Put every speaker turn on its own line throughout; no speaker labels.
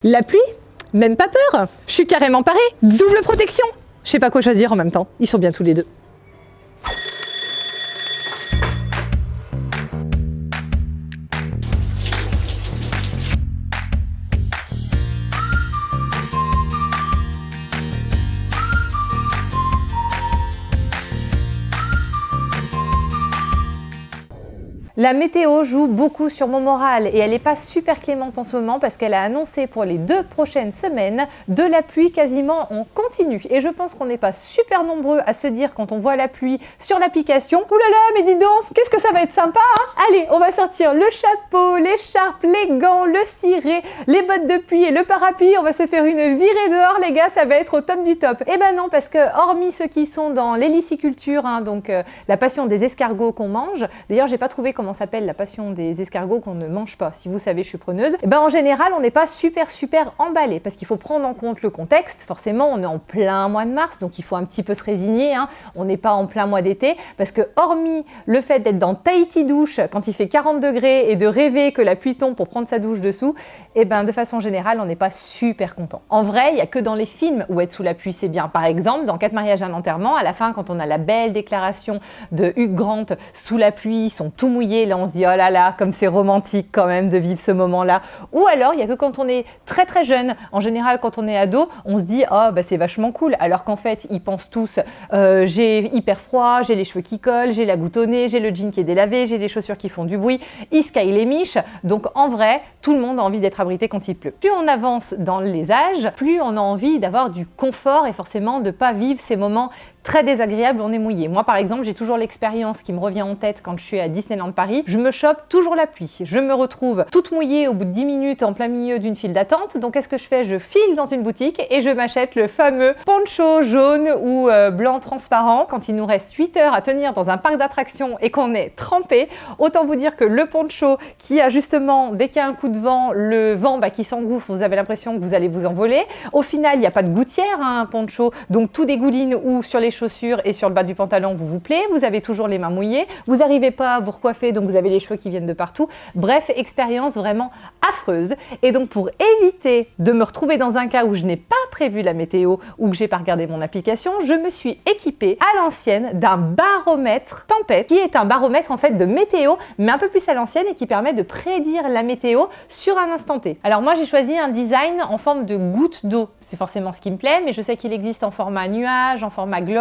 La pluie? Même pas peur! Je suis carrément parée! Double protection! Je sais pas quoi choisir en même temps, ils sont bien tous les deux. La météo joue beaucoup sur mon moral et elle n'est pas super clémente en ce moment parce qu'elle a annoncé pour les 2 prochaines semaines de la pluie quasiment en continu. Et je pense qu'on n'est pas super nombreux à se dire quand on voit la pluie sur l'application « Ouh là là, mais dis donc, qu'est-ce que ça va être sympa hein !» Allez, on va sortir le chapeau, l'écharpe, les gants, le ciré, les bottes de pluie et le parapluie. On va se faire une virée dehors les gars, ça va être au top du top. Eh ben non, parce que hormis ceux qui sont dans l'héliciculture, donc la passion des escargots qu'on mange, d'ailleurs j'ai pas trouvé comment s'appelle la passion des escargots qu'on ne mange pas. Si vous savez, je suis preneuse. Et ben en général, on n'est pas super emballé parce qu'il faut prendre en compte le contexte. Forcément, on est en plein mois de mars, donc il faut un petit peu se résigner. On n'est pas en plein mois d'été parce que hormis le fait d'être dans Tahiti douche quand il fait 40 degrés et de rêver que la pluie tombe pour prendre sa douche dessous, et ben de façon générale, on n'est pas super content. En vrai, il n'y a que dans les films où être sous la pluie, c'est bien. Par exemple, dans 4 mariages, un enterrement, à la fin, quand on a la belle déclaration de Hugh Grant sous la pluie, ils sont tout mouillés. Là, on se dit oh là là, comme c'est romantique quand même de vivre ce moment-là. Ou alors, il n'y a que quand on est très jeune. En général, quand on est ado, on se dit oh bah c'est vachement cool. Alors qu'en fait, ils pensent tous j'ai hyper froid, j'ai les cheveux qui collent, j'ai la goutte au nez, j'ai le jean qui est délavé, j'ai les chaussures qui font du bruit. Ils se caillent les miches. Donc en vrai, tout le monde a envie d'être abrité quand il pleut. Plus on avance dans les âges, plus on a envie d'avoir du confort et forcément de ne pas vivre ces moments très désagréable, on est mouillé. Moi, par exemple, j'ai toujours l'expérience qui me revient en tête quand je suis à Disneyland Paris. Je me chope toujours la pluie. Je me retrouve toute mouillée au bout de 10 minutes en plein milieu d'une file d'attente. Donc, qu'est-ce que je fais? Je file dans une boutique et je m'achète le fameux poncho jaune ou blanc transparent. Quand il nous reste 8 heures à tenir dans un parc d'attractions et qu'on est trempé, autant vous dire que le poncho qui a justement, dès qu'il y a un coup de vent, le vent qui s'engouffre, vous avez l'impression que vous allez vous envoler. Au final, il n'y a pas de gouttière, un poncho, donc tout dégouline ou sur les chaussures et sur le bas du pantalon vous plaît, vous avez toujours les mains mouillées, vous n'arrivez pas à vous recoiffer, donc vous avez les cheveux qui viennent de partout. Bref, expérience vraiment affreuse. Et donc pour éviter de me retrouver dans un cas où je n'ai pas prévu la météo ou que j'ai pas regardé mon application, je me suis équipée à l'ancienne d'un baromètre tempête, qui est un baromètre en fait de météo, mais un peu plus à l'ancienne et qui permet de prédire la météo sur un instant T. Alors moi j'ai choisi un design en forme de goutte d'eau, c'est forcément ce qui me plaît, mais je sais qu'il existe en format nuage, en format globe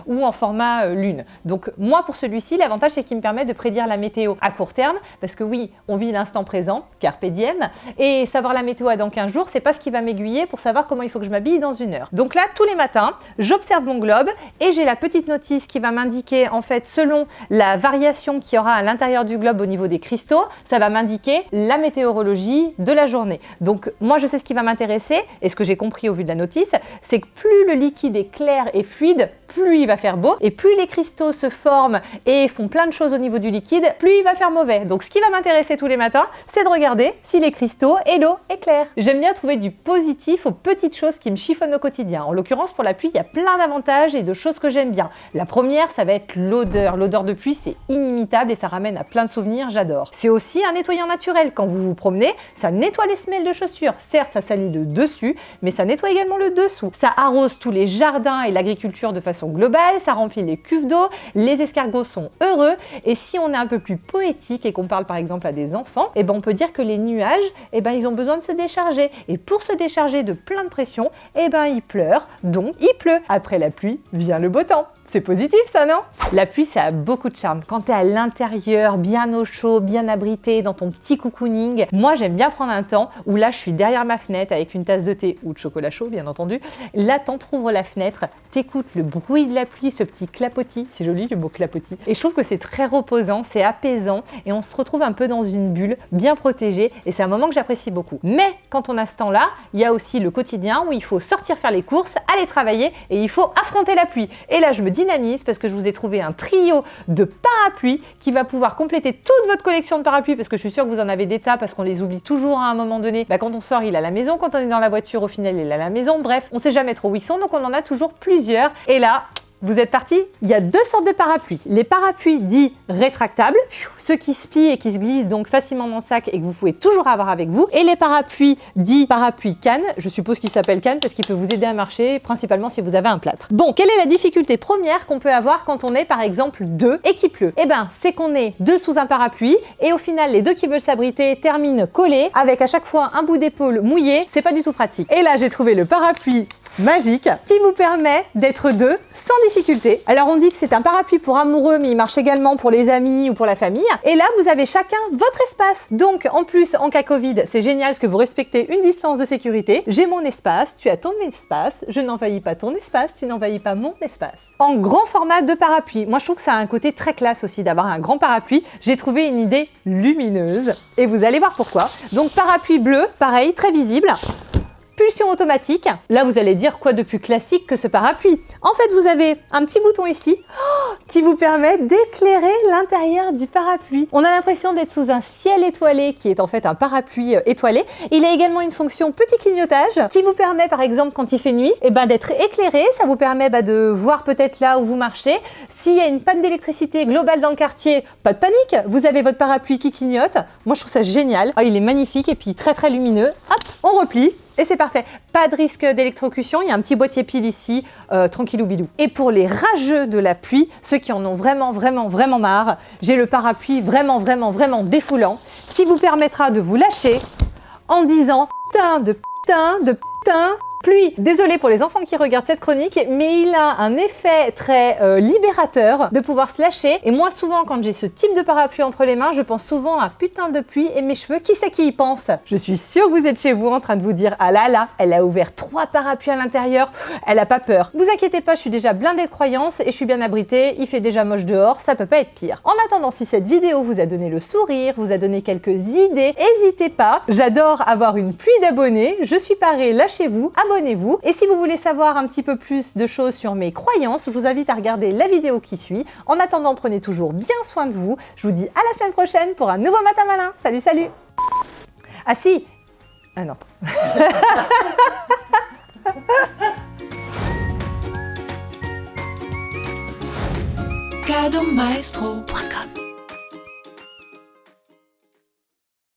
ou en format lune. Donc moi pour celui-ci, l'avantage c'est qu'il me permet de prédire la météo à court terme, parce que oui, on vit l'instant présent, carpe diem, et savoir la météo à dans 15 jours, c'est pas ce qui va m'aiguiller pour savoir comment il faut que je m'habille dans 1 heure. Donc là, tous les matins, j'observe mon globe et j'ai la petite notice qui va m'indiquer en fait selon la variation qu'il y aura à l'intérieur du globe au niveau des cristaux, ça va m'indiquer la météorologie de la journée. Donc moi je sais ce qui va m'intéresser, et ce que j'ai compris au vu de la notice, c'est que plus le liquide est clair et fluide, plus il va faire beau, et plus les cristaux se forment et font plein de choses au niveau du liquide, plus il va faire mauvais. Donc ce qui va m'intéresser tous les matins, c'est de regarder si les cristaux et l'eau est claire. J'aime bien trouver du positif aux petites choses qui me chiffonnent au quotidien. En l'occurrence, pour la pluie, il y a plein d'avantages et de choses que j'aime bien. La première, ça va être l'odeur. L'odeur de pluie, c'est inimitable et ça ramène à plein de souvenirs, j'adore. C'est aussi un nettoyant naturel. Quand vous vous promenez, ça nettoie les semelles de chaussures. Certes, ça salit le dessus, mais ça nettoie également le dessous. Ça arrose tous les jardins et l'agriculture de façon globale, ça remplit les cuves d'eau, les escargots sont heureux, et si on est un peu plus poétique et qu'on parle par exemple à des enfants, et ben on peut dire que les nuages, et ben ils ont besoin de se décharger, et pour se décharger de plein de pression, et ben ils pleurent, donc il pleut. Après la pluie vient le beau temps. C'est positif ça, non? La pluie, ça a beaucoup de charme. Quand t'es à l'intérieur, bien au chaud, bien abrité, dans ton petit cocooning, moi j'aime bien prendre un temps où là je suis derrière ma fenêtre avec une tasse de thé ou de chocolat chaud, bien entendu. Là, t'entrouvres la fenêtre, t'écoutes le bruit de la pluie, ce petit clapotis, c'est joli le mot clapotis. Et je trouve que c'est très reposant, c'est apaisant et on se retrouve un peu dans une bulle, bien protégée, et c'est un moment que j'apprécie beaucoup. Mais quand on a ce temps-là, il y a aussi le quotidien où il faut sortir faire les courses, aller travailler et il faut affronter la pluie. Et là, je me dynamise parce que je vous ai trouvé un trio de parapluies qui va pouvoir compléter toute votre collection de parapluies, parce que je suis sûre que vous en avez des tas parce qu'on les oublie toujours à un moment donné. Quand on sort, il est à la maison, quand on est dans la voiture, au final, il est à la maison. Bref, on sait jamais trop où ils sont, donc on en a toujours plusieurs. Et là, Vous êtes partis? Il y a deux sortes de parapluies. Les parapluies dits rétractables, ceux qui se plient et qui se glissent donc facilement dans le sac et que vous pouvez toujours avoir avec vous. Et les parapluies dits parapluies canne, je suppose qu'ils s'appellent canne parce qu'ils peuvent vous aider à marcher, principalement si vous avez un plâtre. Bon, quelle est la difficulté première qu'on peut avoir quand on est par exemple deux et qu'il pleut? Eh ben, c'est qu'on est deux sous un parapluie et au final, les deux qui veulent s'abriter terminent collés avec à chaque fois un bout d'épaule mouillé. C'est pas du tout pratique. Et là, j'ai trouvé le parapluie magique qui vous permet d'être deux sans difficulté. Alors on dit que c'est un parapluie pour amoureux mais il marche également pour les amis ou pour la famille. Et là vous avez chacun votre espace. Donc en plus en cas Covid c'est génial parce que vous respectez une distance de sécurité. J'ai mon espace, tu as ton espace, je n'envahis pas ton espace, tu n'envahis pas mon espace. En grand format de parapluie. Moi je trouve que ça a un côté très classe aussi d'avoir un grand parapluie. J'ai trouvé une idée lumineuse et vous allez voir pourquoi. Donc parapluie bleu, pareil, très visible. Pulsion automatique. Là, vous allez dire quoi de plus classique que ce parapluie? En fait, vous avez un petit bouton ici qui vous permet d'éclairer l'intérieur du parapluie. On a l'impression d'être sous un ciel étoilé qui est en fait un parapluie étoilé. Il a également une fonction petit clignotage qui vous permet, par exemple, quand il fait nuit, d'être éclairé. Ça vous permet de voir peut-être là où vous marchez. S'il y a une panne d'électricité globale dans le quartier, pas de panique. Vous avez votre parapluie qui clignote. Moi, je trouve ça génial. Oh, il est magnifique et puis très très lumineux. Hop, on replie. Et c'est parfait. Pas de risque d'électrocution. Il y a un petit boîtier pile ici, tranquillou bilou. Et pour les rageux de la pluie, ceux qui en ont vraiment marre, j'ai le parapluie vraiment défoulant qui vous permettra de vous lâcher en disant putain de pluie. Désolée pour les enfants qui regardent cette chronique, mais il a un effet très libérateur de pouvoir se lâcher. Et moi, souvent, quand j'ai ce type de parapluie entre les mains, je pense souvent à putain de pluie et mes cheveux. Qui c'est qui y pense? Je suis sûre que vous êtes chez vous en train de vous dire ah là, elle a ouvert 3 parapluies à l'intérieur, elle a pas peur. Vous inquiétez pas, je suis déjà blindée de croyances et je suis bien abritée. Il fait déjà moche dehors, ça peut pas être pire. En attendant, si cette vidéo vous a donné le sourire, vous a donné quelques idées, n'hésitez pas. J'adore avoir une pluie d'abonnés. Je suis parée, lâchez-vous, abonnez-vous. Et si vous voulez savoir un petit peu plus de choses sur mes croyances, je vous invite à regarder la vidéo qui suit. En attendant, prenez toujours bien soin de vous. Je vous dis à la semaine prochaine pour un nouveau Matin Malin. Salut, salut! Ah si! Ah non.
Cadeaumaestro.com